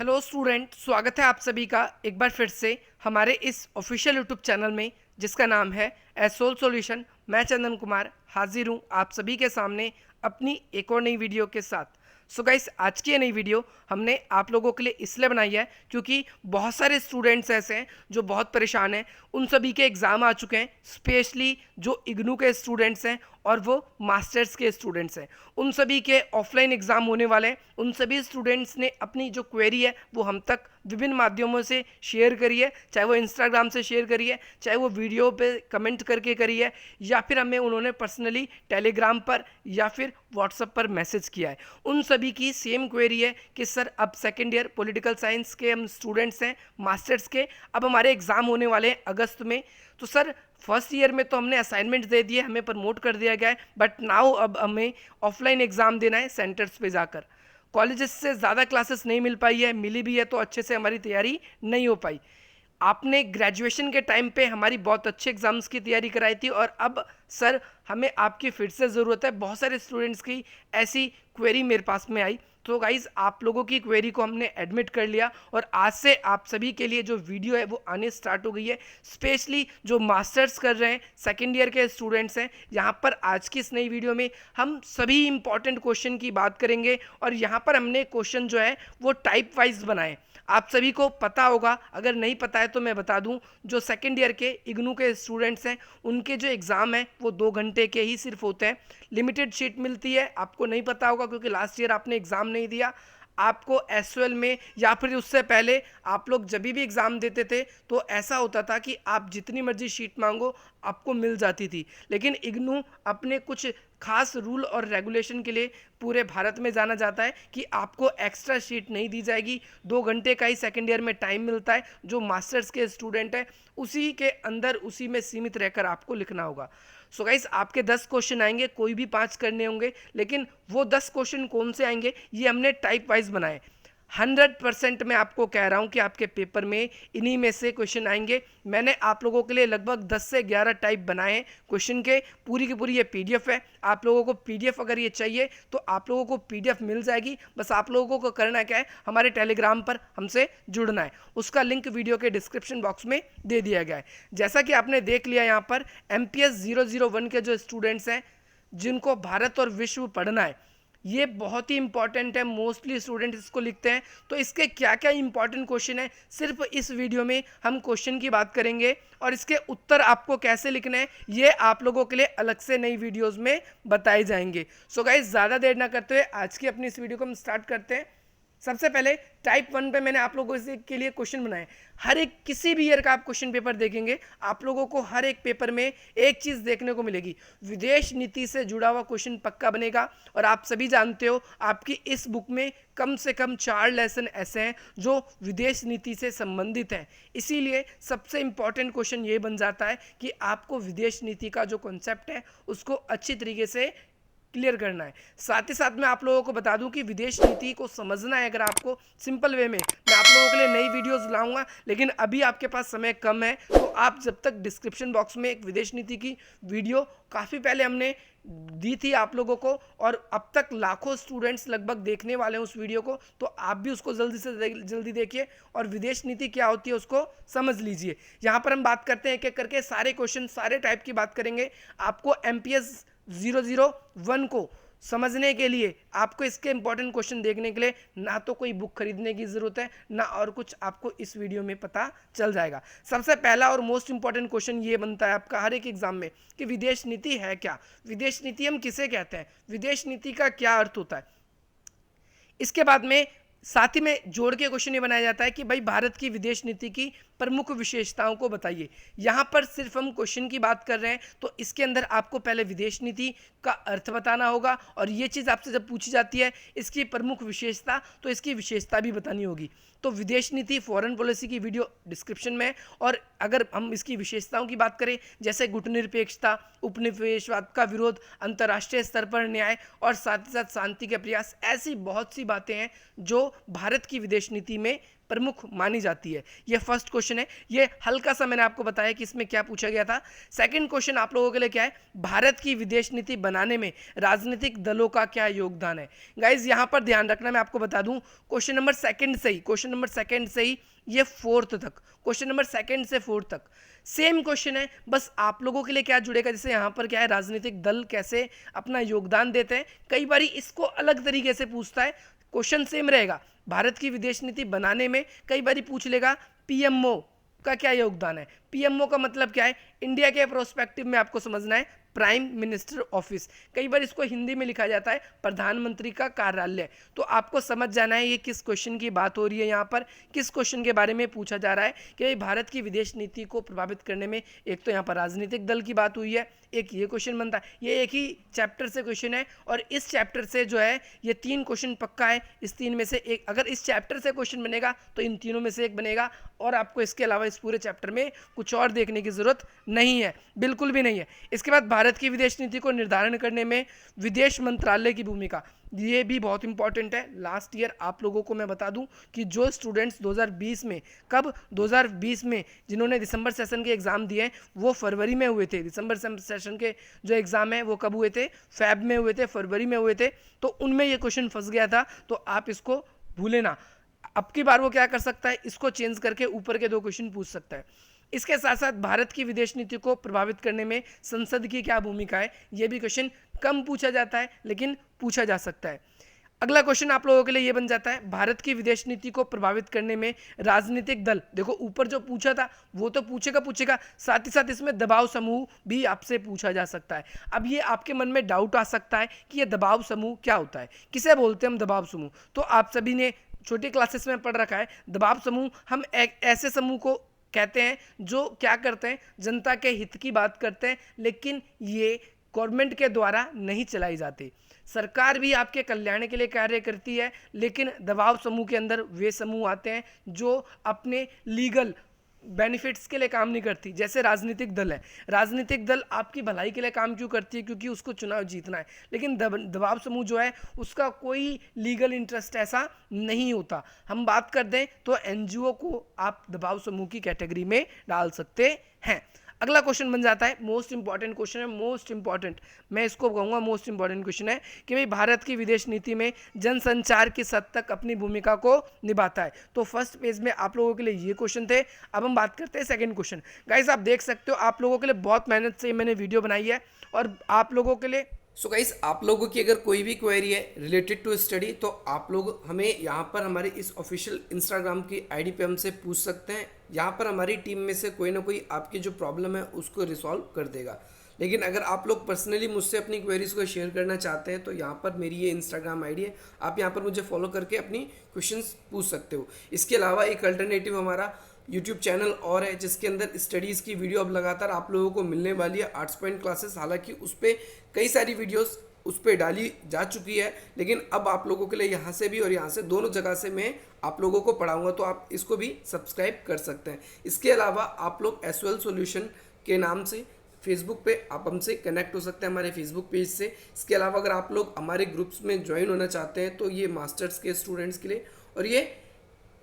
Hello student, स्वागत है आप सभी का एक बार फिर से हमारे इस ऑफिशियल यूट्यूब चैनल में जिसका नाम है एसोल सॉल्यूशन। मैं चंदन कुमार हाजिर हूँ आप सभी के सामने अपनी एक और नई वीडियो के साथ। सो गाइस, आज की ये नई वीडियो हमने आप लोगों के लिए इसलिए बनाई है क्योंकि बहुत सारे स्टूडेंट्स ऐसे हैं जो बहुत परेशान हैं। उन सभी के एग्ज़ाम आ चुके हैं, स्पेशली जो इग्नू के स्टूडेंट्स हैं और वो मास्टर्स के स्टूडेंट्स हैं। उन सभी के ऑफलाइन एग्ज़ाम होने वाले हैं। उन सभी स्टूडेंट्स ने अपनी जो क्वेरी है वो हम तक विभिन्न माध्यमों से शेयर करी है, चाहे वो इंस्टाग्राम से शेयर करी है, चाहे वो वीडियो पे कमेंट करके करी है, या फिर हमें उन्होंने पर्सनली टेलीग्राम पर या फिर व्हाट्सएप पर मैसेज किया है। उन सभी की सेम क्वेरी है कि सर अब सेकेंड ईयर पॉलिटिकल साइंस के हम स्टूडेंट्स हैं मास्टर्स के, अब हमारे एग्ज़ाम होने वाले हैं अगस्त में। तो सर फर्स्ट ईयर में तो हमने असाइनमेंट दे दिए, हमें प्रमोट कर दिया गया है, बट नाउ अब हमें ऑफलाइन एग्ज़ाम देना है सेंटर्स पे जाकर। कॉलेजेस से ज़्यादा क्लासेस नहीं मिल पाई है, मिली भी है तो अच्छे से हमारी तैयारी नहीं हो पाई। आपने ग्रेजुएशन के टाइम पे हमारी बहुत अच्छे एग्जाम्स की तैयारी कराई थी और अब सर हमें आपकी फिर से ज़रूरत है। बहुत सारे स्टूडेंट्स की ऐसी क्वेरी मेरे पास में आई। तो गाइज़, आप लोगों की क्वेरी को हमने एडमिट कर लिया और आज से आप सभी के लिए जो वीडियो है वो आने स्टार्ट हो गई है। स्पेशली जो मास्टर्स कर रहे हैं, सेकेंड ईयर के स्टूडेंट्स हैं, यहाँ पर आज की इस नई वीडियो में हम सभी इंपॉर्टेंट क्वेश्चन की बात करेंगे। और यहाँ पर हमने क्वेश्चन जो है वो टाइप वाइज बनाए। आप सभी को पता होगा, अगर नहीं पता है तो मैं बता दूं, जो सेकेंड ईयर के इग्नू के स्टूडेंट्स हैं उनके जो एग्ज़ाम है वो 2 घंटे के ही सिर्फ होते हैं। लिमिटेड शीट मिलती है, आपको नहीं पता होगा क्योंकि लास्ट ईयर आपने एग्ज़ाम नहीं दिया। आपको एसओएल में या फिर उससे पहले आप लोग जब भी एग्ज़ाम देते थे तो ऐसा होता था कि आप जितनी मर्जी शीट मांगो आपको मिल जाती थी। लेकिन इग्नू अपने कुछ खास रूल और रेगुलेशन के लिए पूरे भारत में जाना जाता है कि आपको एक्स्ट्रा शीट नहीं दी जाएगी। 2 घंटे का ही सेकेंड ईयर में टाइम मिलता है। जो मास्टर्स के स्टूडेंट हैं उसी के अंदर उसी में सीमित रहकर आपको लिखना होगा। सो गाइस, आपके 10 क्वेश्चन आएंगे, कोई भी 5 करने होंगे, लेकिन वो 10 क्वेश्चन कौन से आएंगे ये हमने टाइप वाइज बनाए। 100% मैं आपको कह रहा हूं कि आपके पेपर में इन्हीं में से क्वेश्चन आएंगे। मैंने आप लोगों के लिए लगभग 10 से 11 टाइप बनाए हैं क्वेश्चन के। पूरी की पूरी ये पीडीएफ है। आप लोगों को पीडीएफ अगर ये चाहिए तो आप लोगों को पीडीएफ मिल जाएगी। बस आप लोगों को करना क्या है, हमारे टेलीग्राम पर हमसे जुड़ना है। उसका लिंक वीडियो के डिस्क्रिप्शन बॉक्स में दे दिया गया है। जैसा कि आपने देख लिया, यहाँ पर MPS 001 के जो स्टूडेंट्स हैं जिनको भारत और विश्व पढ़ना है, ये बहुत ही इंपॉर्टेंट है। मोस्टली स्टूडेंट इसको लिखते हैं। तो इसके क्या क्या इंपॉर्टेंट क्वेश्चन है, सिर्फ इस वीडियो में हम क्वेश्चन की बात करेंगे और इसके उत्तर आपको कैसे लिखने हैं ये आप लोगों के लिए अलग से नई वीडियोस में बताए जाएंगे। सो गाइस, ज़्यादा देर ना करते हुए आज की अपनी इस वीडियो को हम स्टार्ट करते हैं। सबसे पहले टाइप 1 पे मैंने आप लोगों के लिए क्वेश्चन बनाए। हर एक किसी भी ईयर का आप क्वेश्चन पेपर देखेंगे, आप लोगों को हर एक पेपर में एक चीज़ देखने को मिलेगी, विदेश नीति से जुड़ा हुआ क्वेश्चन पक्का बनेगा। और आप सभी जानते हो आपकी इस बुक में कम से कम 4 लेसन ऐसे हैं जो विदेश नीति से संबंधित हैं। इसीलिए सबसे इंपॉर्टेंट क्वेश्चन ये बन जाता है कि आपको विदेश नीति का जो कॉन्सेप्ट है उसको अच्छी तरीके से क्लियर करना है। साथ ही साथ मैं आप लोगों को बता दूं कि विदेश नीति को समझना है अगर आपको सिंपल वे में, मैं आप लोगों के लिए नई वीडियोस लाऊंगा, लेकिन अभी आपके पास समय कम है। तो आप जब तक डिस्क्रिप्शन बॉक्स में एक विदेश नीति की वीडियो काफ़ी पहले हमने दी थी आप लोगों को, और अब तक लाखों स्टूडेंट्स लगभग देखने वाले हैं उस वीडियो को, तो आप भी उसको जल्दी से जल्दी देखिए और विदेश नीति क्या होती है उसको समझ लीजिए। यहाँ पर हम बात करते हैं एक एक करके, सारे क्वेश्चन सारे टाइप की बात करेंगे। आपको MPS 001 को समझने के लिए, आपको इसके इंपॉर्टेंट क्वेश्चन देखने के लिए ना तो कोई बुक खरीदने की ज़रूरत है ना और कुछ, आपको इस वीडियो में पता चल जाएगा। सबसे पहला और मोस्ट इंपॉर्टेंट क्वेश्चन ये बनता है आपका हर एक एग्जाम में कि विदेश नीति है क्या, विदेश नीति हम किसे कहते हैं, विदेश नीति का क्या अर्थ होता है। इसके बाद में साथ ही में जोड़ के क्वेश्चन ये बनाया जाता है कि भाई भारत की विदेश नीति की प्रमुख विशेषताओं को बताइए। यहाँ पर सिर्फ हम क्वेश्चन की बात कर रहे हैं तो इसके अंदर आपको पहले विदेश नीति का अर्थ बताना होगा, और ये चीज़ आपसे जब पूछी जाती है इसकी प्रमुख विशेषता, तो इसकी विशेषता भी बतानी होगी। तो विदेश नीति फॉरेन पॉलिसी की वीडियो डिस्क्रिप्शन में। और अगर हम इसकी विशेषताओं की बात करें, जैसे गुटनिरपेक्षता, उपनिवेशवाद का विरोध, अंतर्राष्ट्रीय स्तर पर न्याय और साथ ही साथ शांति के प्रयास, ऐसी बहुत सी बातें हैं जो भारत की विदेश नीति में प्रमुख मानी जाती है? ये फर्स्ट क्वेश्चन है। ये हल्का सा मैंने आपको बताया कि इसमें क्या पूछा गया था। सेकंड क्वेश्चन आप लोगों के लिए क्या है, भारत की विदेश नीति बनाने में राजनीतिक दलों का क्या योगदान है? गाइज यहाँ पर ध्यान रखना, मैं आपको बता दूं, क्वेश्चन नंबर सेकंड से ही ये फोर्थ तक, क्वेश्चन नंबर सेकंड से फोर्थ तक सेम क्वेश्चन है। बस आप लोगों के लिए क्या जुड़ेगा, जैसे यहाँ पर क्या है, राजनीतिक दल कैसे अपना योगदान देते हैं, कई बार इसको अलग तरीके से पूछता है, क्वेश्चन सेम रहेगा। भारत की विदेश नीति बनाने में कई बार पूछ लेगा पीएमओ का क्या योगदान है। पीएमओ का मतलब क्या है, इंडिया के प्रोस्पेक्टिव में आपको समझना है प्राइम मिनिस्टर ऑफिस, कई बार इसको हिंदी में लिखा जाता है प्रधानमंत्री का कार्यालय। तो आपको समझ जाना है ये किस क्वेश्चन की बात हो रही है, यहाँ पर किस क्वेश्चन के बारे में पूछा जा रहा है कि भारत की विदेश नीति को प्रभावित करने में एक तो यहाँ पर राजनीतिक दल की बात हुई है, एक ये क्वेश्चन बनता है। ये एक ही चैप्टर से क्वेश्चन है और इस चैप्टर से जो है ये 3 क्वेश्चन पक्का है, इस 3 में से एक, अगर इस चैप्टर से क्वेश्चन बनेगा तो इन तीनों में से एक बनेगा और आपको इसके अलावा इस पूरे चैप्टर में कुछ और देखने की जरूरत नहीं है, बिल्कुल भी नहीं है। इसके बाद भारत की विदेश नीति को निर्धारण करने में विदेश मंत्रालय की भूमिका, ये भी बहुत इंपॉर्टेंट है। लास्ट ईयर आप लोगों को मैं बता दूं कि जो स्टूडेंट्स 2020 में, कब 2020 में जिन्होंने दिसंबर सेशन के एग्ज़ाम दिए वो फरवरी में हुए थे, दिसंबर सेशन के जो एग्ज़ाम है वो कब हुए थे, फेब में हुए थे, फरवरी में हुए थे, तो उनमें ये क्वेश्चन फंस गया था। तो आप इसको भूले ना, अब की बार वो क्या कर सकता है, इसको चेंज करके ऊपर के 2 क्वेश्चन पूछ सकता है। इसके साथ साथ भारत की विदेश नीति को प्रभावित करने में संसद की क्या भूमिका है, यह भी क्वेश्चन कम पूछा जाता है लेकिन पूछा जा सकता है। अगला क्वेश्चन आप लोगों के लिए यह बन जाता है, भारत की विदेश नीति को प्रभावित करने में राजनीतिक दल, देखो ऊपर जो पूछा था वो तो पूछेगा, साथ ही साथ इसमें दबाव समूह भी आपसे पूछा जा सकता है। अब ये आपके मन में डाउट आ सकता है कि ये दबाव समूह क्या होता है, किसे बोलते हैं हम दबाव समूह? तो आप सभी ने छोटी क्लासेस में पढ़ रखा है, दबाव समूह हम ऐसे समूह को कहते हैं जो क्या करते हैं, जनता के हित की बात करते हैं, लेकिन ये गवर्नमेंट के द्वारा नहीं चलाई जाती। सरकार भी आपके कल्याण के लिए कार्य करती है, लेकिन दबाव समूह के अंदर वे समूह आते हैं जो अपने लीगल बेनिफिट्स के लिए काम नहीं करती। जैसे राजनीतिक दल है, राजनीतिक दल आपकी भलाई के लिए काम क्यों करती है, क्योंकि उसको चुनाव जीतना है, लेकिन दबाव समूह जो है उसका कोई लीगल इंटरेस्ट ऐसा नहीं होता। हम बात कर दें तो एनजीओ को आप दबाव समूह की कैटेगरी में डाल सकते हैं। अगला क्वेश्चन बन जाता है, मोस्ट इंपॉर्टेंट क्वेश्चन है, मोस्ट इंपॉर्टेंट, मैं इसको कहूँगा मोस्ट इंपॉर्टेंट क्वेश्चन है कि भाई भारत की विदेश नीति में जनसंचार किस हद तक अपनी भूमिका को निभाता है। तो फर्स्ट पेज में आप लोगों के लिए ये क्वेश्चन थे। अब हम बात करते हैं सेकंड क्वेश्चन। गाइस आप देख सकते हो, आप लोगों के लिए बहुत मेहनत से मैंने वीडियो बनाई है और आप लोगों के लिए सो गाइस, आप लोगों की अगर कोई भी क्वेरी है रिलेटेड टू स्टडी तो आप लोग हमें यहाँ पर हमारे इस ऑफिशियल इंस्टाग्राम की आईडी पे हमसे पूछ सकते हैं। यहाँ पर हमारी टीम में से कोई ना कोई आपकी जो प्रॉब्लम है उसको रिसॉल्व कर देगा। लेकिन अगर आप लोग पर्सनली मुझसे अपनी क्वेरीज को शेयर करना चाहते हैं तो यहाँ पर मेरी ये इंस्टाग्राम आईडी है, आप यहाँ पर मुझे फॉलो करके अपनी क्वेश्चंस पूछ सकते हो। इसके अलावा एक अल्टरनेटिव हमारा यूट्यूब चैनल और है जिसके अंदर स्टडीज़ की वीडियो अब लगातार आप लोगों को मिलने वाली है, आर्ट्स पॉइंट क्लासेस। हालांकि उस पर कई सारी वीडियोस उस पर डाली जा चुकी है, लेकिन अब आप लोगों के लिए यहाँ से भी और यहाँ से दोनों जगह से मैं आप लोगों को पढ़ाऊंगा, तो आप इसको भी सब्सक्राइब कर सकते हैं। इसके अलावा आप लोग एसओएल सॉल्यूशन के नाम से फेसबुक पे आप हमसे कनेक्ट हो सकते हैं हमारे फेसबुक पेज से। इसके अलावा अगर आप लोग हमारे ग्रुप्स में ज्वाइन होना चाहते हैं तो ये मास्टर्स के स्टूडेंट्स के लिए और ये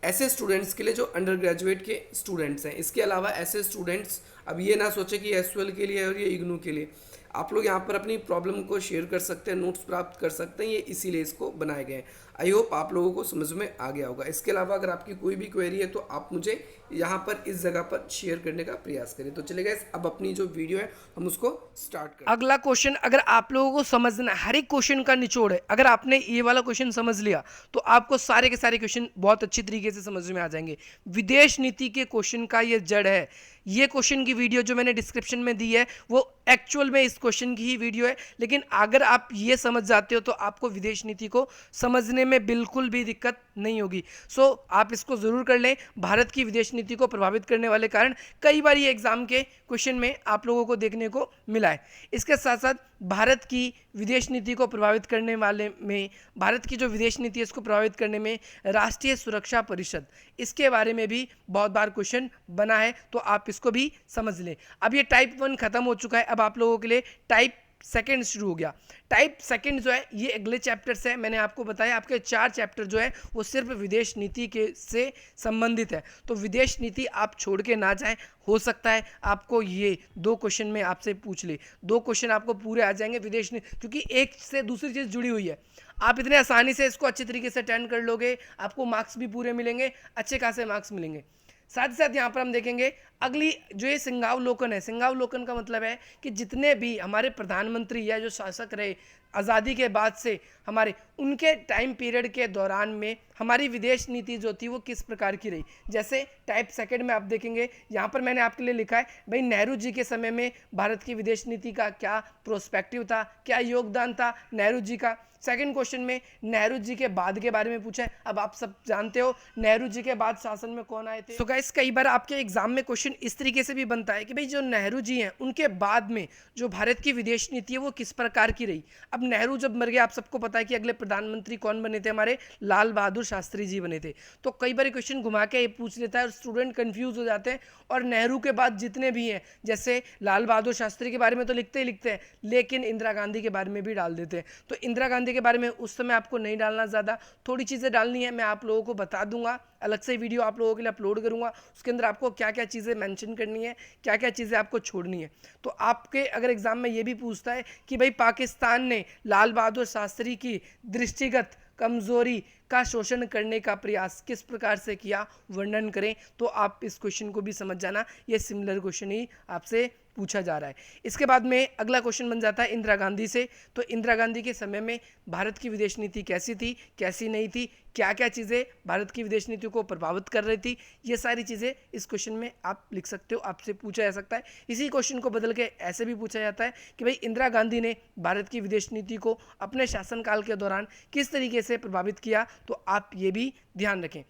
ऐसे स्टूडेंट्स के लिए जो अंडर ग्रेजुएट के स्टूडेंट्स हैं। इसके अलावा ऐसे स्टूडेंट्स अब ये ना सोचे कि एसओएल के लिए और ये इग्नू के लिए, आप लोग यहाँ पर अपनी प्रॉब्लम को शेयर कर सकते हैं, नोट्स प्राप्त कर सकते हैं, ये इसीलिए इसको बनाए गए हैं। आई होप आप लोगों को समझ में आ गया होगा। इसके अलावा अगर आपकी कोई भी क्वेरी है तो आप मुझे यहाँ पर इस जगह पर शेयर करने का प्रयास करें। तो चलिए गाइस, अब अपनी जो वीडियो है हम उसको स्टार्ट करें। अगला क्वेश्चन अगर आप लोगों को समझना, हर एक क्वेश्चन का निचोड़ है, अगर आपने ये वाला क्वेश्चन समझ लिया तो आपको सारे के सारे क्वेश्चन बहुत अच्छी तरीके से समझ में आ जाएंगे। विदेश नीति के क्वेश्चन का ये जड़ है। ये क्वेश्चन की वीडियो जो मैंने डिस्क्रिप्शन में दी है वो एक्चुअल में इस क्वेश्चन की ही वीडियो है, लेकिन अगर आप ये समझ जाते हो तो आपको विदेश नीति को समझने में बिल्कुल भी दिक्कत नहीं होगी। सो आप इसको ज़रूर कर लें। भारत की विदेश नीति को प्रभावित करने वाले कारण कई बार ये एग्जाम के क्वेश्चन में आप लोगों को देखने को मिला है। इसके साथ साथ भारत की विदेश नीति को प्रभावित करने वाले में, भारत की जो विदेश नीति है इसको प्रभावित करने में राष्ट्रीय सुरक्षा परिषद, इसके बारे में भी बहुत बार क्वेश्चन बना है, तो आप इसको भी समझ लें। अब ये टाइप 1 खत्म हो चुका है, अब आप लोगों के लिए टाइप सेकंड शुरू हो गया। टाइप सेकंड जो है ये अगले चैप्टर से है, मैंने आपको बताया आपके 4 चैप्टर जो है वो सिर्फ विदेश नीति के से संबंधित है, तो विदेश नीति आप छोड़ के ना जाएं। हो सकता है आपको ये 2 क्वेश्चन में आपसे पूछ ले, 2 क्वेश्चन आपको पूरे आ जाएंगे विदेश नीति, क्योंकि एक से दूसरी चीज़ जुड़ी हुई है। आप इतने आसानी से इसको अच्छे तरीके से अटेंड कर लोगे, आपको मार्क्स भी पूरे मिलेंगे, अच्छे खासे मार्क्स मिलेंगे। साथ ही साथ यहाँ पर हम देखेंगे अगली जो ये सिंहावलोकन है। सिंहावलोकन का मतलब है कि जितने भी हमारे प्रधानमंत्री या जो शासक रहे आज़ादी के बाद से हमारे, उनके टाइम पीरियड के दौरान में हमारी विदेश नीति जो थी वो किस प्रकार की रही। जैसे टाइप सेकंड में आप देखेंगे यहाँ पर मैंने आपके लिए लिखा है भाई नेहरू जी के समय में भारत की विदेश नीति का क्या प्रोस्पेक्टिव था, क्या योगदान था नेहरू जी का। सेकंड क्वेश्चन में नेहरू जी के बाद के बारे में पूछा है। अब आप सब जानते हो नेहरू जी के बाद शासन में कौन आए थे। सो गाइस कई बार आपके एग्जाम में क्वेश्चन इस तरीके से भी बनता है कि भाई जो नेहरू जी हैं उनके बाद में जो भारत की विदेश नीति है वो किस प्रकार की रही। अब नेहरू जब मर गए, आप सबको पता है कि अगले प्रधानमंत्री कौन बने थे, हमारे लाल बहादुर शास्त्री जी बने थे। तो कई बार क्वेश्चन घुमा के ये पूछ लेता है और स्टूडेंट कंफ्यूज हो जाते हैं, और नेहरू के बाद जितने भी हैं जैसे लाल बहादुर शास्त्री के बारे में तो लिखते ही लिखते हैं, लेकिन इंदिरा गांधी के बारे में भी डाल देते हैं। तो इंदिरा गांधी के बारे में उस समय आपको नहीं डालना, ज़्यादा थोड़ी चीज़ें डालनी है, मैं आप लोगों को बता दूंगा, अलग से वीडियो आप लोगों के लिए अपलोड करूंगा, उसके अंदर आपको क्या क्या चीज़ें मेंशन करनी है, क्या क्या चीज़ें आपको छोड़नी है। तो आपके अगर एग्जाम में ये भी पूछता है कि भाई पाकिस्तान ने लाल बहादुर शास्त्री की दृष्टिगत कमजोरी का शोषण करने का प्रयास किस प्रकार से किया, वर्णन करें, तो आप इस क्वेश्चन को भी समझ जाना, ये सिमिलर क्वेश्चन ही आपसे पूछा जा रहा है। इसके बाद में अगला क्वेश्चन बन जाता है इंदिरा गांधी से। तो इंदिरा गांधी के समय में भारत की विदेश नीति कैसी थी, कैसी नहीं थी, क्या क्या चीज़ें भारत की विदेश नीति को प्रभावित कर रही थी, ये सारी चीज़ें इस क्वेश्चन में आप लिख सकते हो, आपसे पूछा जा सकता है। इसी क्वेश्चन को बदल के ऐसे भी पूछा जाता है कि भाई इंदिरा गांधी ने भारत की विदेश नीति को अपने शासनकाल के दौरान किस तरीके से प्रभावित किया, तो आप ये भी ध्यान रखें।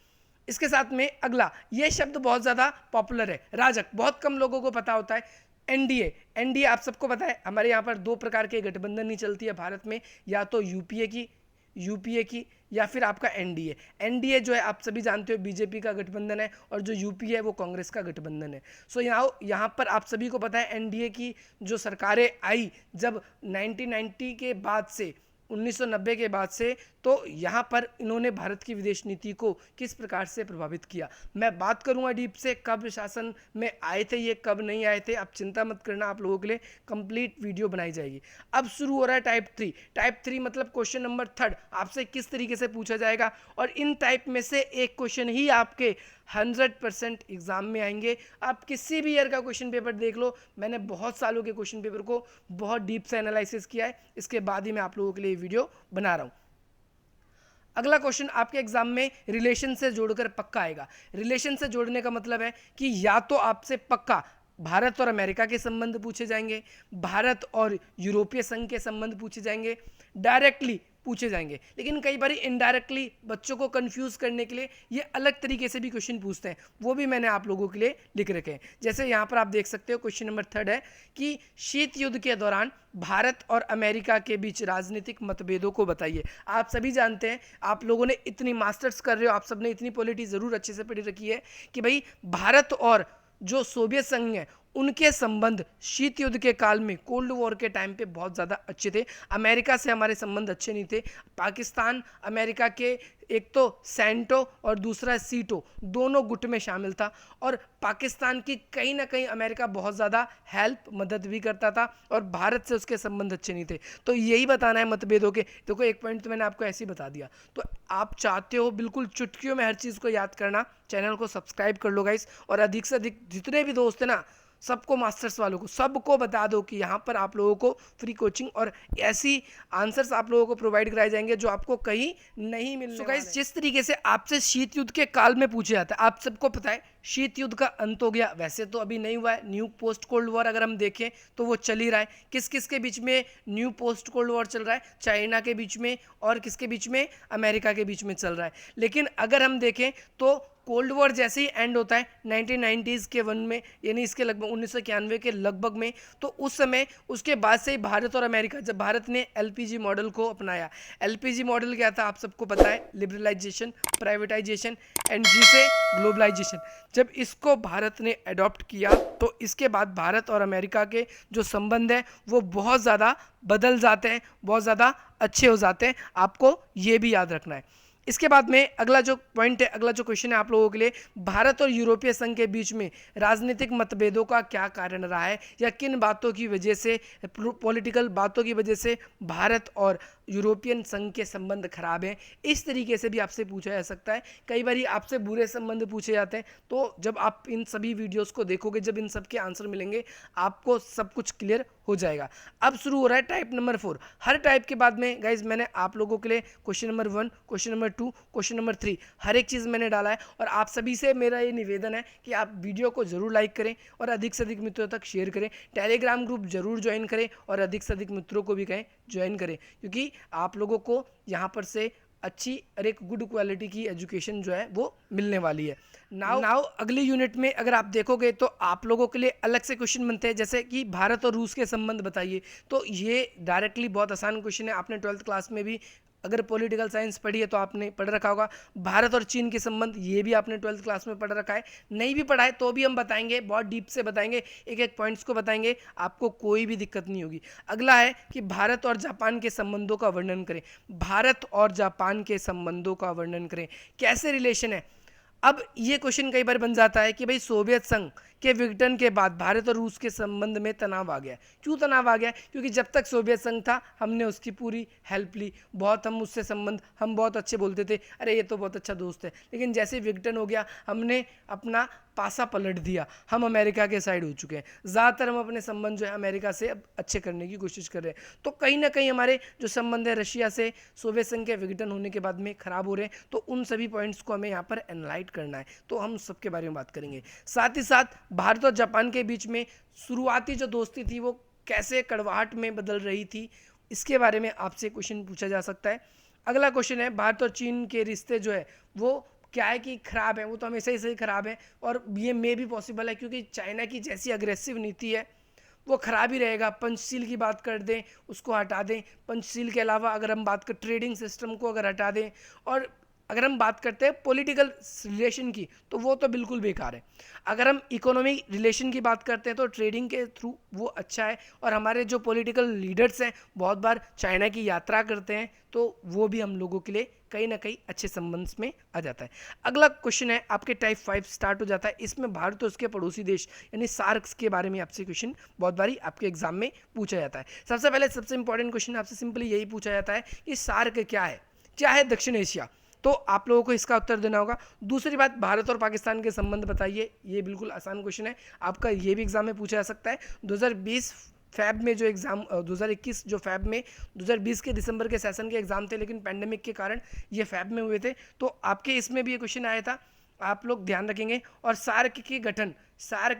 इसके साथ में अगला, ये शब्द बहुत ज़्यादा पॉपुलर है, राजक, बहुत कम लोगों को पता होता है। एनडीए, एनडीए आप सबको पता है हमारे यहाँ पर 2 प्रकार के गठबंधन ही चलती है भारत में, या तो यूपीए की या फिर आपका एनडीए। एनडीए जो है आप सभी जानते हो बीजेपी का गठबंधन है, और जो यूपीए है वो कांग्रेस का गठबंधन है। सो यहाँ पर आप सभी को पता है एनडीए की जो सरकारें आई जब 1990 के बाद से, 1990 के बाद से, तो यहाँ पर इन्होंने भारत की विदेश नीति को किस प्रकार से प्रभावित किया। मैं बात करूँगा डीप से कब शासन में आए थे ये, कब नहीं आए थे, आप चिंता मत करना, आप लोगों के लिए कंप्लीट वीडियो बनाई जाएगी। अब शुरू हो रहा है टाइप 3। टाइप 3 मतलब क्वेश्चन नंबर 3 आपसे किस तरीके से पूछा जाएगा, और इन टाइप में से एक क्वेश्चन ही आपके 100% एग्जाम में आएंगे। आप किसी भी ईयर का क्वेश्चन पेपर देख लो, मैंने बहुत सालों के क्वेश्चन पेपर को बहुत डीप से एनालिसिस किया है, इसके बाद ही मैं आप लोगों के लिए वीडियो बना रहा हूँ। अगला क्वेश्चन आपके एग्जाम में रिलेशन से जोड़कर पक्का आएगा। रिलेशन से जोड़ने का मतलब है कि या तो आपसे पक्का भारत और अमेरिका के संबंध पूछे जाएंगे, भारत और यूरोपीय संघ के संबंध पूछे जाएंगे, डायरेक्टली पूछे जाएंगे, लेकिन कई बार इनडायरेक्टली बच्चों को कंफ्यूज करने के लिए ये अलग तरीके से भी क्वेश्चन पूछते हैं, वो भी मैंने आप लोगों के लिए लिख रखे हैं। जैसे यहाँ पर आप देख सकते हो क्वेश्चन नंबर 3 है कि शीत युद्ध के दौरान भारत और अमेरिका के बीच राजनीतिक मतभेदों को बताइए। आप सभी जानते हैं, आप लोगों ने इतनी मास्टर्स कर रहे हो, आप सबने इतनी पॉलिटी जरूर अच्छे से पढ़ी रखी है कि भाई भारत और जो सोवियत संघ है उनके संबंध शीत युद्ध के काल में, कोल्ड वॉर के टाइम पे बहुत ज़्यादा अच्छे थे। अमेरिका से हमारे संबंध अच्छे नहीं थे। पाकिस्तान अमेरिका के एक तो सेंटो और दूसरा सीटो दोनों गुट में शामिल था, और पाकिस्तान की कहीं ना कहीं अमेरिका बहुत ज़्यादा हेल्प, मदद भी करता था, और भारत से उसके संबंध अच्छे नहीं थे। तो यही बताना है मतभेदों के। देखो एक पॉइंट तो मैंने आपको ऐसे ही बता दिया। तो आप चाहते हो बिल्कुल चुटकियों में हर चीज़ को याद करना, चैनल को सब्सक्राइब कर लो गाइस, और अधिक से अधिक जितने भी दोस्त हैं ना, सबको, मास्टर्स वालों को, सबको बता दो कि यहाँ पर आप लोगों को फ्री कोचिंग और ऐसी आंसर्स आप लोगों को प्रोवाइड कराए जाएंगे जो आपको कहीं नहीं मिलने वाले। गाइस जिस तरीके से आपसे शीत युद्ध के काल में पूछे जाता है, आप सबको पता है शीत युद्ध का अंत हो गया, वैसे तो अभी नहीं हुआ है। न्यू पोस्ट कोल्ड वॉर अगर हम देखें तो वो चल ही रहा है। किस किस के बीच में न्यू पोस्ट कोल्ड वॉर चल रहा है? चाइना के बीच में, और किसके बीच में? अमेरिका के बीच में चल रहा है। लेकिन अगर हम देखें तो कोल्ड वॉर जैसे ही एंड होता है 1990s के वन में, यानी इसके लगभग 1991 के लगभग में, तो उस समय उसके बाद से ही भारत और अमेरिका, जब भारत ने एलपीजी मॉडल को अपनाया। एलपीजी मॉडल क्या था आप सबको पता है, लिबरलाइजेशन, प्राइवेटाइजेशन एंड जी से ग्लोबलाइजेशन। जब इसको भारत ने अडॉप्ट किया तो इसके बाद भारत और अमेरिका के जो संबंध है वो बहुत ज़्यादा बदल जाते हैं, बहुत ज़्यादा अच्छे हो जाते हैं। आपको ये भी याद रखना है। इसके बाद में अगला जो पॉइंट है, अगला जो क्वेश्चन है आप लोगों के लिए, भारत और यूरोपीय संघ के बीच में राजनीतिक मतभेदों का क्या कारण रहा है, या किन बातों की वजह से, पॉलिटिकल बातों की वजह से भारत और यूरोपियन संघ के संबंध खराब हैं। इस तरीके से भी आपसे पूछा जा सकता है। कई बार आपसे बुरे संबंध पूछे जाते हैं, तो जब आप इन सभी वीडियोस को देखोगे, जब इन सब के आंसर मिलेंगे, आपको सब कुछ क्लियर हो जाएगा। अब शुरू हो रहा है टाइप नंबर 4। हर टाइप के बाद में गाइज मैंने आप लोगों के लिए question number 1, question number 2, question number 3 हर एक चीज़ मैंने डाला है। और आप सभी से मेरा ये निवेदन है कि आप वीडियो को जरूर लाइक करें और अधिक से अधिक मित्रों तक शेयर करें। टेलीग्राम ग्रुप जरूर ज्वाइन करें और अधिक से अधिक मित्रों को भी कहें ज्वाइन करें, क्योंकि आप लोगों को यहाँ पर से अच्छी और एक गुड क्वालिटी की एजुकेशन जो है वो मिलने वाली है। नाउ अगली यूनिट में अगर आप देखोगे तो आप लोगों के लिए अलग से क्वेश्चन बनते हैं, जैसे कि भारत और रूस के संबंध बताइए। तो ये डायरेक्टली बहुत आसान क्वेश्चन है, आपने 12th क्लास में भी अगर पॉलिटिकल साइंस पढ़ी है तो आपने पढ़ रखा होगा। भारत और चीन के संबंध, ये भी आपने 12th क्लास में पढ़ रखा है। नहीं भी पढ़ा है तो भी हम बताएंगे, बहुत डीप से बताएंगे, एक एक पॉइंट्स को बताएंगे, आपको कोई भी दिक्कत नहीं होगी। अगला है कि भारत और जापान के संबंधों का वर्णन करें। भारत और जापान के संबंधों का वर्णन करें, कैसे रिलेशन है। अब ये क्वेश्चन कई बार बन जाता है कि भाई सोवियत संघ के विघटन के बाद भारत और रूस के संबंध में तनाव आ गया। क्यों तनाव आ गया? क्योंकि जब तक सोवियत संघ था हमने उसकी पूरी हेल्प ली, बहुत हम उससे संबंध, हम बहुत अच्छे बोलते थे, अरे ये तो बहुत अच्छा दोस्त है। लेकिन जैसे विघटन हो गया हमने अपना पासा पलट दिया, हम अमेरिका के साइड हो चुके हैं। ज़्यादातर हम अपने संबंध जो है अमेरिका से अब अच्छे करने की कोशिश कर रहे हैं। तो कहीं ना कहीं हमारे जो संबंध है रशिया से सोवियत संघ के विघटन होने के बाद में खराब हो रहे हैं। तो उन सभी पॉइंट्स को हमें यहाँ पर एनालाइज करना है, तो हम सबके बारे में बात करेंगे। साथ ही साथ भारत और जापान के बीच में शुरुआती जो दोस्ती थी वो कैसे कड़वाहट में बदल रही थी, इसके बारे में आपसे क्वेश्चन पूछा जा सकता है। अगला क्वेश्चन है भारत और चीन के रिश्ते जो है वो क्या है कि खराब है, वो तो हमेशा ही सही खराब है, और ये मे भी पॉसिबल है क्योंकि चाइना की जैसी अग्रेसिव नीति है वो खराब ही रहेगा। पंचशील की बात कर दें, उसको हटा दें। पंचशील के अलावा अगर हम बात कर ट्रेडिंग सिस्टम को अगर हटा दें, और अगर हम बात करते हैं पॉलिटिकल रिलेशन की, तो वो तो बिल्कुल बेकार है। अगर हम इकोनॉमिक रिलेशन की बात करते हैं तो ट्रेडिंग के थ्रू वो अच्छा है। और हमारे जो पॉलिटिकल लीडर्स हैं बहुत बार चाइना की यात्रा करते हैं, तो वो भी हम लोगों के लिए कहीं ना कहीं अच्छे संबंध में आ जाता है। अगला क्वेश्चन है आपके टाइप 5 स्टार्ट हो जाता है। इसमें भारत और उसके पड़ोसी देश यानी सार्क के बारे में आपसे क्वेश्चन बहुत बारी आपके एग्जाम में पूछा जाता है। सबसे पहले सबसे इंपॉर्टेंट क्वेश्चन आपसे सिंपली यही पूछा जाता है कि सार्क क्या है, क्या है दक्षिण एशिया, तो आप लोगों को इसका उत्तर देना होगा। दूसरी बात, भारत और पाकिस्तान के संबंध बताइए, ये बिल्कुल आसान क्वेश्चन है, आपका ये भी एग्जाम में पूछा जा सकता है। 2020 फैब में जो एग्ज़ाम 2021 जो फैब में 2020 के दिसंबर के सेशन के एग्ज़ाम थे, लेकिन पैंडेमिक के कारण ये फैब में हुए थे, तो आपके इसमें भी ये क्वेश्चन आया था, आप लोग ध्यान रखेंगे। और सार्क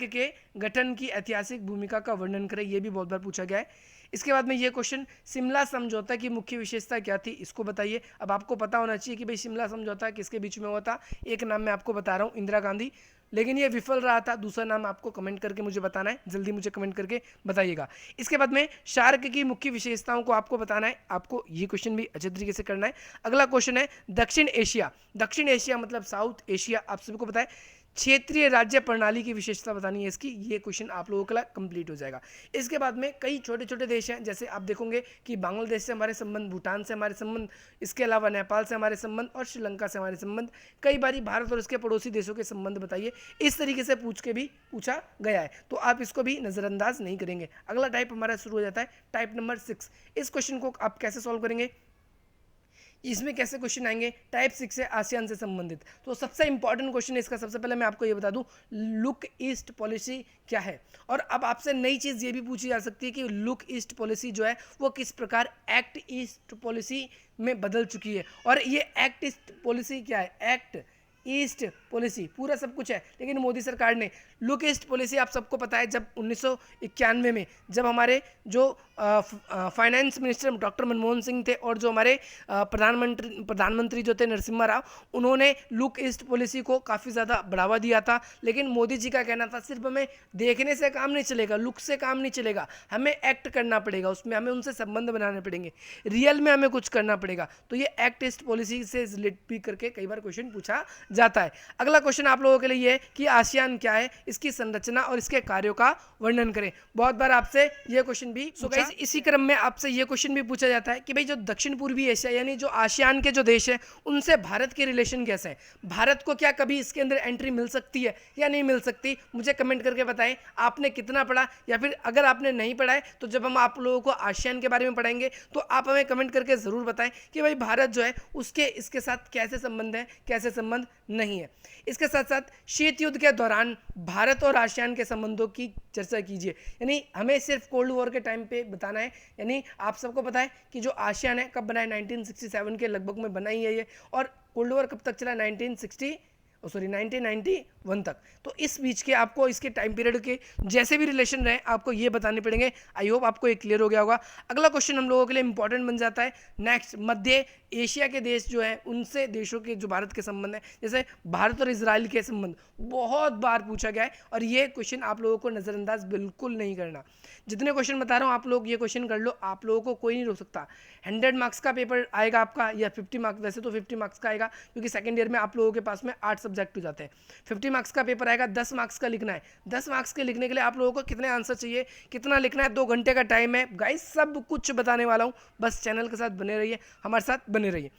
के गठन की ऐतिहासिक भूमिका का वर्णन करें, ये भी बहुत बार पूछा गया है। इसके बाद में ये क्वेश्चन, शिमला समझौता की मुख्य विशेषता क्या थी, इसको बताइए। अब आपको पता होना चाहिए कि भाई शिमला समझौता किसके बीच में हुआ था। एक नाम मैं आपको बता रहा हूँ, इंदिरा गांधी, लेकिन ये विफल रहा था। दूसरा नाम आपको कमेंट करके मुझे बताना है, जल्दी मुझे कमेंट करके बताइएगा। इसके बाद में सार्क की मुख्य विशेषताओं को आपको बताना है, आपको ये क्वेश्चन भी अच्छे तरीके से करना है। अगला क्वेश्चन है दक्षिण एशिया मतलब साउथ एशिया, आप सभी को पता है। क्षेत्रीय राज्य प्रणाली की विशेषता बतानी है इसकी, ये क्वेश्चन आप लोगों के लिए कंप्लीट हो जाएगा। इसके बाद में कई छोटे छोटे देश हैं, जैसे आप देखोगे कि बांग्लादेश से हमारे संबंध, भूटान से हमारे संबंध, इसके अलावा नेपाल से हमारे संबंध और श्रीलंका से हमारे संबंध। कई बारी भारत और इसके पड़ोसी देशों के संबंध बताइए, इस तरीके से पूछ के भी पूछा गया है, तो आप इसको भी नज़रअंदाज नहीं करेंगे। अगला टाइप हमारा शुरू हो जाता है, टाइप नंबर 6। इस क्वेश्चन को आप कैसे सॉल्व करेंगे, इसमें कैसे क्वेश्चन आएंगे, टाइप 6 से आसियान से संबंधित। तो सबसे इंपॉर्टेंट क्वेश्चन है इसका, सबसे पहले मैं आपको ये बता दूं, लुक ईस्ट पॉलिसी क्या है। और अब आपसे नई चीज़ ये भी पूछी जा सकती है कि लुक ईस्ट पॉलिसी जो है वो किस प्रकार एक्ट ईस्ट पॉलिसी में बदल चुकी है। और ये एक्ट ईस्ट पॉलिसी क्या है, एक्ट ईस्ट पॉलिसी, पूरा सब कुछ है। लेकिन मोदी सरकार ने लुक ईस्ट पॉलिसी, आप सबको पता है, जब 1991 में जब हमारे जो finance minister doctor Manmohan Singh थे और जो हमारे प्रधानमंत्री जो थे नरसिम्हा राव, उन्होंने लुक ईस्ट पॉलिसी को काफ़ी ज़्यादा बढ़ावा दिया था। लेकिन मोदी जी का कहना था सिर्फ हमें देखने से काम नहीं चलेगा, लुक से काम नहीं चलेगा, हमें एक्ट करना पड़ेगा, उसमें हमें उनसे संबंध बनाने पड़ेंगे, रियल में हमें कुछ करना पड़ेगा। तो ये एक्ट ईस्ट पॉलिसी से रिलेट भी करके कई बार क्वेश्चन पूछा जाता है। अगला क्वेश्चन आप लोगों के लिए ये है कि आसियान क्या है, इसकी संरचना और इसके कार्यों का वर्णन करें। बहुत बार आपसे ये क्वेश्चन भी इसी क्रम में आपसे ये क्वेश्चन भी पूछा जाता है कि भाई जो दक्षिण पूर्वी एशिया यानी जो आसियान के जो देश हैं उनसे भारत के रिलेशन कैसे हैं, भारत को क्या कभी इसके अंदर एंट्री मिल सकती है या नहीं मिल सकती, मुझे कमेंट करके बताएं आपने कितना पढ़ा, या फिर अगर आपने नहीं पढ़ा है तो जब हम आप लोगों को आसियान के बारे में पढ़ाएंगे तो आप हमें कमेंट करके ज़रूर बताएं कि भाई भारत जो है उसके इसके साथ कैसे संबंध है, कैसे संबंध नहीं है। इसके साथ साथ शीत युद्ध के दौरान भारत और आसियान के संबंधों की चर्चा कीजिए, यानी हमें सिर्फ कोल्ड वॉर के टाइम पे बताना है। यानी आप सबको पता है कि जो आसियान है कब बना है, 1967 के लगभग में बना ही है ये, और कोल्ड वॉर कब तक चला, 1991 तक। तो इस बीच के आपको इसके टाइम पीरियड के जैसे भी रिलेशन रहे आपको ये बताने पड़ेंगे। आई होप आपको ये क्लियर हो गया होगा। अगला क्वेश्चन हम लोगों के लिए इंपॉर्टेंट बन जाता है नेक्स्ट, मध्य एशिया के देश जो है उनसे देशों के जो भारत के संबंध है, जैसे भारत और इजराइल के संबंध बहुत बार पूछा गया है और ये क्वेश्चन आप लोगों को नज़रअंदाज बिल्कुल नहीं करना। जितने क्वेश्चन बता रहा हूँ आप लोग ये क्वेश्चन कर लो, आप लोगों को कोई नहीं रोक सकता। 100 मार्क्स का पेपर आएगा आपका या 50 मार्क्स, वैसे तो 50 मार्क्स का आएगा क्योंकि सेकंड ईयर में आप लोगों के पास में 8 सब्जेक्ट हो जाते हैं। 50 मार्क्स का पेपर आएगा, 10 मार्क्स का लिखना है। 10 मार्क्स के लिखने के लिए आप लोगों को कितने आंसर चाहिए, कितना लिखना है, 2 घंटे का टाइम है गाइस, सब कुछ बताने वाला हूँ, बस चैनल के साथ बने रहिए, हमारे साथ बने रहिए।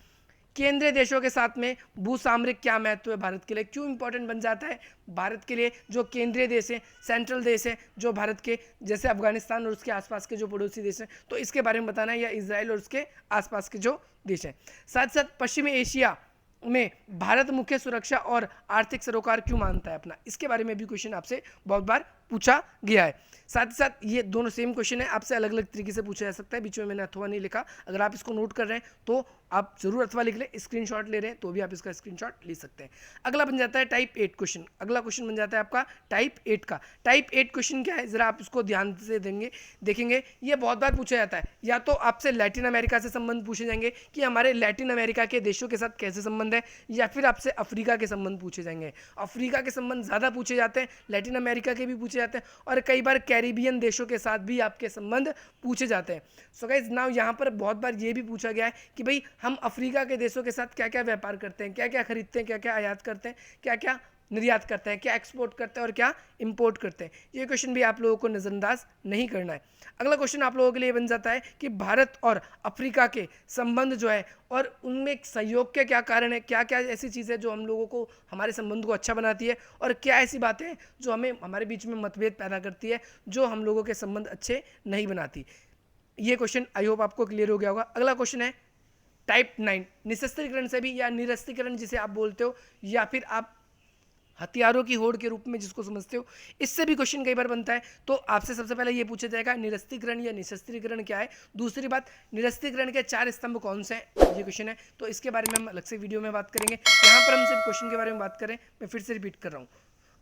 केंद्रीय देशों के साथ में भूसामरिक क्या महत्व है भारत के लिए, क्यों इंपॉर्टेंट बन जाता है भारत के लिए। जो केंद्रीय देश है, सेंट्रल देश है जो भारत के, जैसे अफगानिस्तान और उसके आसपास के जो पड़ोसी देश हैं, तो इसके बारे में बताना है, या इजराइल और उसके आसपास के जो देश हैं। साथ साथ पश्चिमी एशिया में भारत मुख्य सुरक्षा और आर्थिक सरोकार क्यों मानता है अपना, इसके बारे में भी क्वेश्चन आपसे बहुत बार पूछा गया है। साथ ही साथ ये दोनों सेम क्वेश्चन है, आपसे अलग अलग तरीके से पूछा जा सकता है। बीच में मैंने अथवा नहीं लिखा, अगर आप इसको नोट कर रहे हैं तो आप जरूर अथवा लिख लें, स्क्रीनशॉट ले रहे हैं तो भी आप इसका स्क्रीनशॉट ले सकते हैं। अगला बन जाता है टाइप 8 क्वेश्चन। अगला क्वेश्चन बन जाता है आपका टाइप 8 का। टाइप 8 क्वेश्चन क्या है, जरा आप इसको ध्यान से देखेंगे। ये बहुत बार पूछा जाता है, या तो आपसे लैटिन अमेरिका से संबंध पूछे जाएंगे कि हमारे लैटिन अमेरिका के देशों के साथ कैसे संबंध है, या फिर आपसे अफ्रीका के संबंध पूछे जाएंगे। अफ्रीका के संबंध ज़्यादा पूछे जाते हैं, लैटिन अमेरिका के भी पूछे जाते हैं, और कई बार कैरिबियन देशों के साथ भी आपके संबंध पूछे जाते हैं। सो गाइस नाउ यहाँ पर बहुत बार ये भी पूछा गया है कि भाई हम अफ्रीका के देशों के साथ क्या क्या व्यापार करते हैं, क्या क्या खरीदते हैं, क्या क्या आयात करते हैं, क्या क्या निर्यात करते हैं, क्या एक्सपोर्ट करते हैं और क्या इंपोर्ट करते हैं। ये क्वेश्चन भी आप लोगों को नज़रअंदाज नहीं करना है। अगला क्वेश्चन आप लोगों के लिए बन जाता है कि भारत और अफ्रीका के संबंध जो है और उनमें सहयोग के क्या कारण है, क्या क्या ऐसी चीज़ है जो हम लोगों को हमारे संबंध को अच्छा बनाती है, और क्या ऐसी बातें हैं जो हमें हमारे बीच में मतभेद पैदा करती है, जो हम लोगों के संबंध अच्छे नहीं बनाती। ये क्वेश्चन आई होप आपको क्लियर हो गया होगा। अगला क्वेश्चन है टाइप 9, निशस्त्रीकरण से भी, या निरस्त्रीकरण जिसे आप बोलते हो, या फिर आप हथियारों की होड़ के रूप में जिसको समझते हो, इससे भी क्वेश्चन कई बार बनता है। तो आपसे सबसे पहले ये पूछा जाएगा निरस्त्रीकरण या निशस्त्रीकरण क्या है। दूसरी बात, निरस्त्रीकरण के 4 स्तंभ कौन से हैं, ये क्वेश्चन है, तो इसके बारे में हम अलग से वीडियो में बात करेंगे। यहाँ पर हम सिर्फ क्वेश्चन के बारे में बात करें, मैं फिर से रिपीट कर रहा हूँ।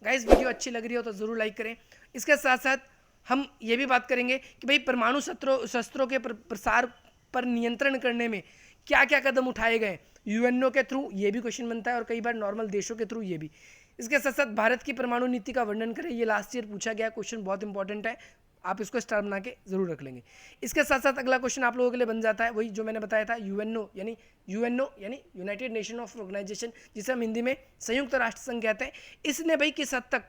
गाइस वीडियो अच्छी लग रही हो तो ज़रूर लाइक करें। इसके साथ साथ हम ये भी बात करेंगे कि भाई परमाणु शस्त्रों के प्रसार पर नियंत्रण करने में क्या क्या कदम उठाए गए, यूएनओ के थ्रू, ये भी क्वेश्चन बनता है, और कई बार नॉर्मल देशों के थ्रू, ये भी। इसके साथ साथ भारत की परमाणु नीति का वर्णन करें, ये लास्ट ईयर पूछा गया क्वेश्चन, बहुत इंपॉर्टेंट है, आप इसको स्टार बना के जरूर रख लेंगे। इसके साथ साथ अगला क्वेश्चन आप लोगों के लिए बन जाता है वही जो मैंने बताया था, यूएनओ यानी यूनाइटेड नेशन ऑफ ऑर्गेनाइजेशन, जिसे हम हिंदी में संयुक्त राष्ट्र संघ कहते हैं। इसने भाई किस हद तक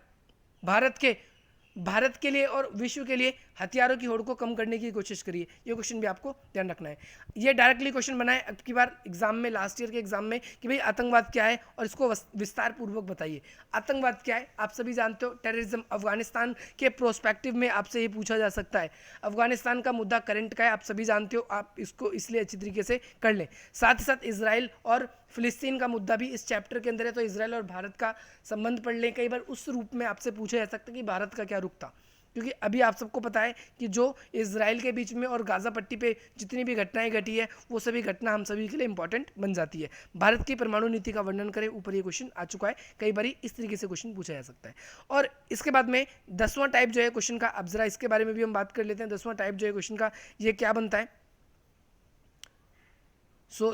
भारत के लिए और विश्व के लिए हथियारों की होड़ को कम करने की कोशिश करी है, ये क्वेश्चन भी आपको ध्यान रखना है। ये डायरेक्टली क्वेश्चन बना है अब की बार एग्जाम में, लास्ट ईयर के एग्जाम में, कि भाई आतंकवाद क्या है और इसको विस्तार पूर्वक बताइए। आतंकवाद क्या है आप सभी जानते हो, टेररिज्म। अफगानिस्तान के प्रोस्पेक्टिव में आपसे ये पूछा जा सकता है। अफगानिस्तान का मुद्दा करंट का है, आप सभी जानते हो, आप इसको इसलिए अच्छी तरीके से कर लें। साथ ही साथ इसराइल और फिलिस्तीन का मुद्दा भी इस चैप्टर के अंदर है, तो इसराइल और भारत का संबंध पढ़ लें। कई बार उस रूप में आपसे पूछा जा सकता है कि भारत का क्या रुख था, क्योंकि अभी आप सबको पता है कि जो इजराइल के बीच में और गाज़ा पट्टी पे जितनी भी घटनाएं घटी है वो सभी घटना हम सभी के लिए इंपॉर्टेंट बन जाती है। भारत की परमाणु नीति का वर्णन करें, ऊपर ये क्वेश्चन आ चुका है, कई बार इस तरीके से क्वेश्चन पूछा जा सकता है। और इसके बाद में 10वां टाइप जो है क्वेश्चन का, अब जरा इसके बारे में भी हम बात कर लेते हैं। 10वां टाइप जो है क्वेश्चन का ये क्या बनता है।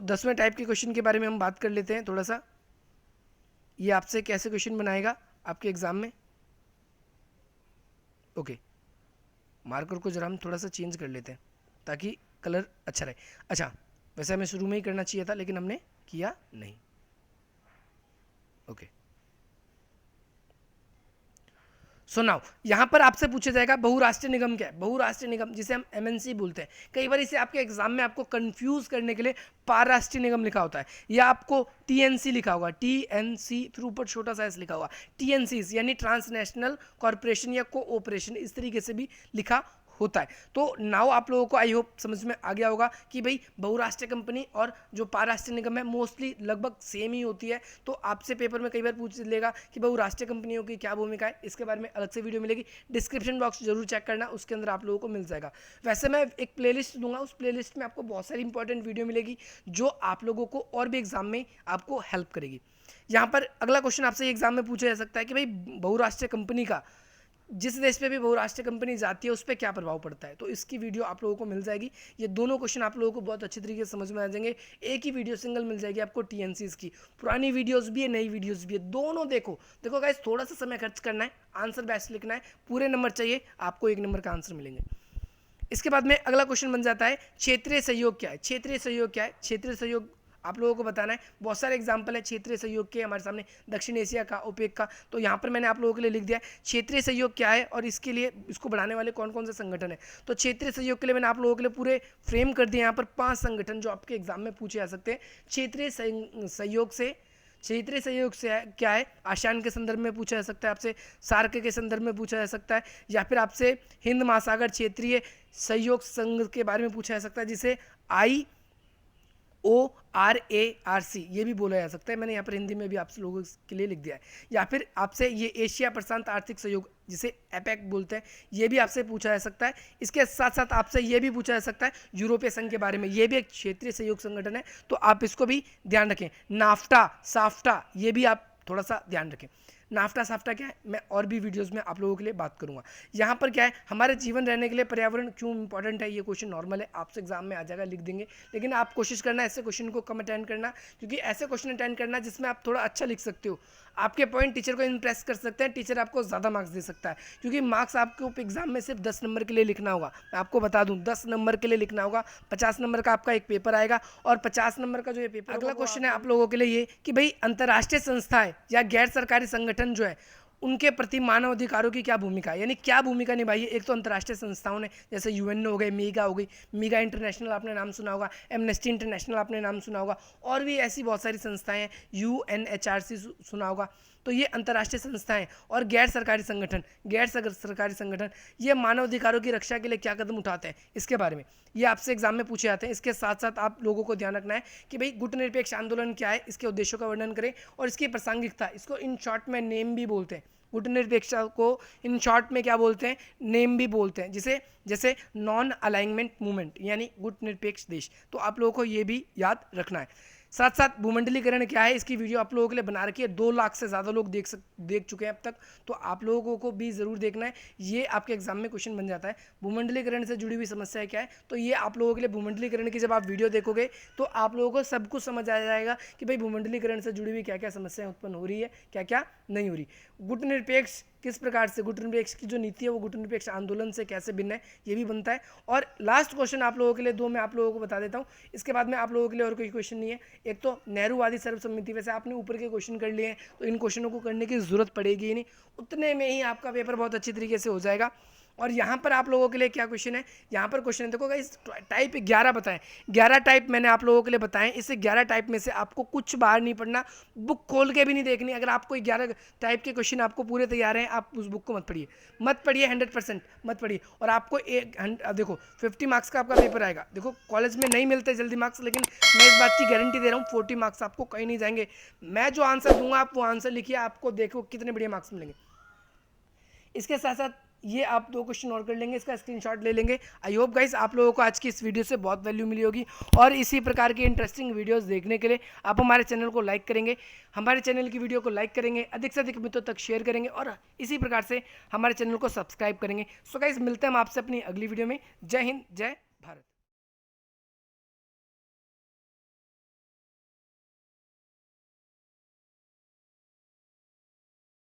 10वें टाइप के क्वेश्चन के बारे में हम बात कर लेते हैं थोड़ा सा। ये आपसे कैसे क्वेश्चन बनाएगा आपके एग्जाम में। ओके, मार्कर को जरा हम थोड़ा सा चेंज कर लेते हैं ताकि कलर अच्छा रहे। अच्छा, वैसे हमें शुरू में ही करना चाहिए था लेकिन हमने किया नहीं। ओके, सो नाउ यहाँ पर आपसे पूछा जाएगा बहुराष्ट्रीय निगम क्या है। बहुराष्ट्रीय निगम जिसे हम एमएनसी बोलते हैं, कई बार इसे आपके एग्जाम में आपको कंफ्यूज करने के लिए पारराष्ट्रीय निगम लिखा होता है या आपको टीएनसी लिखा होगा, टीएनसी फिर ऊपर छोटा सा एस लिखा हुआ, टीएनसी यानी ट्रांसनेशनल कॉर्पोरेशन या कोऑपरेशन, इस तरीके से भी लिखा होता है। तो नाउ आप लोगों को आई होप समझ में आ गया होगा कि भाई बहुराष्ट्रीय कंपनी और जो पारराष्ट्रीय निगम है मोस्टली लगभग सेम ही होती है। तो आपसे पेपर में कई बार पूछ लेगा कि बहुराष्ट्रीय कंपनियों की क्या भूमिका है, इसके बारे में अलग से वीडियो मिलेगी, डिस्क्रिप्शन बॉक्स जरूर चेक करना, उसके अंदर आप लोगों को मिल जाएगा। वैसे मैं एक प्लेलिस्ट दूंगा, उस प्लेलिस्ट में आपको बहुत सारी इंपॉर्टेंट वीडियो मिलेगी जो आप लोगों को और भी एग्जाम में आपको हेल्प करेगी। यहाँ पर अगला क्वेश्चन आपसे एग्जाम में पूछा जा सकता है कि भाई बहुराष्ट्रीय कंपनी का जिस देश पे भी बहुराष्ट्रीय कंपनी जाती है उस पर क्या प्रभाव पड़ता है। तो इसकी वीडियो आप लोगों को मिल जाएगी। ये दोनों क्वेश्चन आप लोगों को बहुत अच्छी तरीके से समझ में आ जाएंगे। एक ही वीडियो सिंगल मिल जाएगी आपको टीएनसीज की, पुरानी वीडियोस भी है, नई वीडियोस भी है, दोनों देखो। देखो गाइस, थोड़ा सा समय खर्च करना है, आंसर बेस्ट लिखना है, पूरे नंबर चाहिए आपको, 1 नंबर का आंसर मिलेंगे। इसके बाद में अगला क्वेश्चन बन जाता है क्षेत्रीय सहयोग क्या है। क्षेत्रीय सहयोग क्या है? क्षेत्रीय सहयोग आप लोगों को बताना है। बहुत सारे एग्जाम्पल है क्षेत्रीय सहयोग के हमारे सामने, दक्षिण एशिया का, ओपेक का। तो यहाँ पर मैंने आप लोगों के लिए लिख दिया है क्षेत्रीय सहयोग क्या है और इसके लिए इसको बढ़ाने वाले कौन कौन से संगठन है। तो क्षेत्रीय सहयोग के लिए मैंने आप लोगों के लिए पूरे फ्रेम कर दिए यहाँ पर 5 संगठन जो आपके एग्जाम में पूछे जा सकते हैं। क्षेत्रीय सहयोग से क्या है? आसियान के संदर्भ में पूछा जा सकता है आपसे, सार्क के संदर्भ में पूछा जा सकता है, या फिर आपसे हिंद महासागर क्षेत्रीय सहयोग संघ के बारे में पूछा जा सकता है जिसे IORARC ये भी बोला जा सकता है। मैंने यहाँ पर हिंदी में भी आप लोगों के लिए लिख दिया है। या फिर आपसे ये एशिया प्रशांत आर्थिक सहयोग जिसे एपेक बोलते हैं, ये भी आपसे पूछा जा सकता है। इसके साथ साथ आपसे ये भी पूछा जा सकता है यूरोपीय संघ के बारे में, ये भी एक क्षेत्रीय सहयोग संगठन है, तो आप इसको भी ध्यान रखें। नाफ्टा, साफ्टा, ये भी आप थोड़ा सा ध्यान रखें। नाफ्टा साफ्टा क्या है, मैं और भी वीडियोस में आप लोगों के लिए बात करूंगा। यहाँ पर क्या है, हमारे जीवन रहने के लिए पर्यावरण क्यों इंपॉर्टेंट है, ये क्वेश्चन नॉर्मल है, आपसे एग्जाम में आ जाएगा, लिख देंगे। लेकिन आप कोशिश करना ऐसे क्वेश्चन को कम अटेंड करना, क्योंकि ऐसे क्वेश्चन अटेंड करना जिसमें आप थोड़ा अच्छा लिख सकते हो, आपके पॉइंट टीचर को इंप्रेस कर सकते हैं, टीचर आपको ज़्यादा मार्क्स दे सकता है। क्योंकि मार्क्स आपको एग्जाम में सिर्फ 10 नंबर के लिए लिखना होगा। मैं आपको बता दूं 10 नंबर के लिए लिखना होगा, 50 नंबर का आपका एक पेपर आएगा, और 50 नंबर का जो ये पेपर, अगला क्वेश्चन है आप लोगों के लिए ये कि भाई अंतर्राष्ट्रीय संस्थाएं या गैर सरकारी संगठन जो है उनके प्रति मानव अधिकारों की क्या भूमिका है, यानी क्या भूमिका निभाई है। एक तो अंतर्राष्ट्रीय संस्थाओं ने, जैसे यूएन हो गए, मीगा हो गई, मीगा इंटरनेशनल आपने नाम सुना होगा, एमनेस्टी इंटरनेशनल आपने नाम सुना होगा, और भी ऐसी बहुत सारी संस्थाएं हैं, UNHRC सुना होगा। तो ये अंतर्राष्ट्रीय संस्थाएं और गैर सरकारी संगठन ये मानव अधिकारों की रक्षा के लिए क्या कदम उठाते हैं, इसके बारे में ये आपसे एग्जाम में पूछे जाते हैं। इसके साथ साथ आप लोगों को ध्यान रखना है कि भाई गुटनिरपेक्ष आंदोलन क्या है, इसके उद्देश्यों का वर्णन करें और इसकी प्रासंगिकता, इसको इन शॉर्ट में नेम भी बोलते हैं। गुटनिरपेक्षता को इन शॉर्ट में क्या बोलते हैं, नेम भी बोलते हैं, जिसे जैसे नॉन अलाइनमेंट मूवमेंट यानी गुटनिरपेक्ष देश। तो आप लोगों को ये भी याद रखना है। साथ साथ भूमंडलीकरण क्या है, इसकी वीडियो आप लोगों के लिए बना रखी है, 2 लाख से ज़्यादा लोग देख चुके हैं अब तक, तो आप लोगों को भी ज़रूर देखना है। ये आपके एग्जाम में क्वेश्चन बन जाता है, भूमंडलीकरण से जुड़ी हुई समस्या क्या है। तो ये आप लोगों के लिए भूमंडलीकरण की जब आप वीडियो देखोगे तो आप लोगों को सब कुछ समझ आ जाएगा कि भाई भूमंडलीकरण से जुड़ी हुई क्या क्या समस्याएं उत्पन्न हो रही है, क्या क्या नहीं हो रही। गुटनिरपेक्ष किस प्रकार से, गुटनिरपेक्ष की जो नीति है वो गुटनिरपेक्ष आंदोलन से कैसे भिन्न है, ये भी बनता है। और लास्ट क्वेश्चन आप लोगों के लिए 2 मैं आप लोगों को बता देता हूँ, इसके बाद में आप लोगों के लिए और कोई क्वेश्चन नहीं है। एक तो नेहरूवादी सर्वसम्मति, वैसे आपने ऊपर के क्वेश्चन कर लिए हैं तो इन क्वेश्चनों को करने की जरूरत पड़ेगी ही नहीं, उतने में ही आपका पेपर बहुत अच्छी तरीके से हो जाएगा। और यहाँ पर आप लोगों के लिए क्या क्वेश्चन है, यहाँ पर क्वेश्चन है, देखो गाइस टाइप 11 बताएं, 11 टाइप मैंने आप लोगों के लिए बताएं। इस 11 टाइप में से आपको कुछ बाहर नहीं पढ़ना, बुक खोल के भी नहीं देखनी। अगर आपको 11 टाइप के क्वेश्चन आपको पूरे तैयार हैं, आप उस बुक को मत पढ़िए 100% मत पढ़िए। और आपको देखो 50 मार्क्स का आपका पेपर आएगा। देखो कॉलेज में नहीं मिलते जल्दी मार्क्स, लेकिन मैं इस बात की गारंटी दे रहा हूँ 40 मार्क्स आपको कहीं नहीं जाएंगे। मैं जो आंसर दूंगा आप वो आंसर लिखिए, आपको देखो कितने बढ़िया मार्क्स मिलेंगे। इसके साथ साथ ये आप 2 क्वेश्चन और कर लेंगे, इसका स्क्रीनशॉट ले लेंगे। आई होप गाइस आप लोगों को आज की इस वीडियो से बहुत वैल्यू मिली होगी, और इसी प्रकार की इंटरेस्टिंग वीडियोस देखने के लिए आप हमारे चैनल को लाइक करेंगे, हमारे चैनल की वीडियो को लाइक करेंगे, अधिक से अधिक मित्रों तक शेयर करेंगे, और इसी प्रकार से हमारे चैनल को सब्सक्राइब करेंगे। सो गाइस मिलते हैं हम आपसे अपनी अगली वीडियो में। जय हिंद, जय भारत।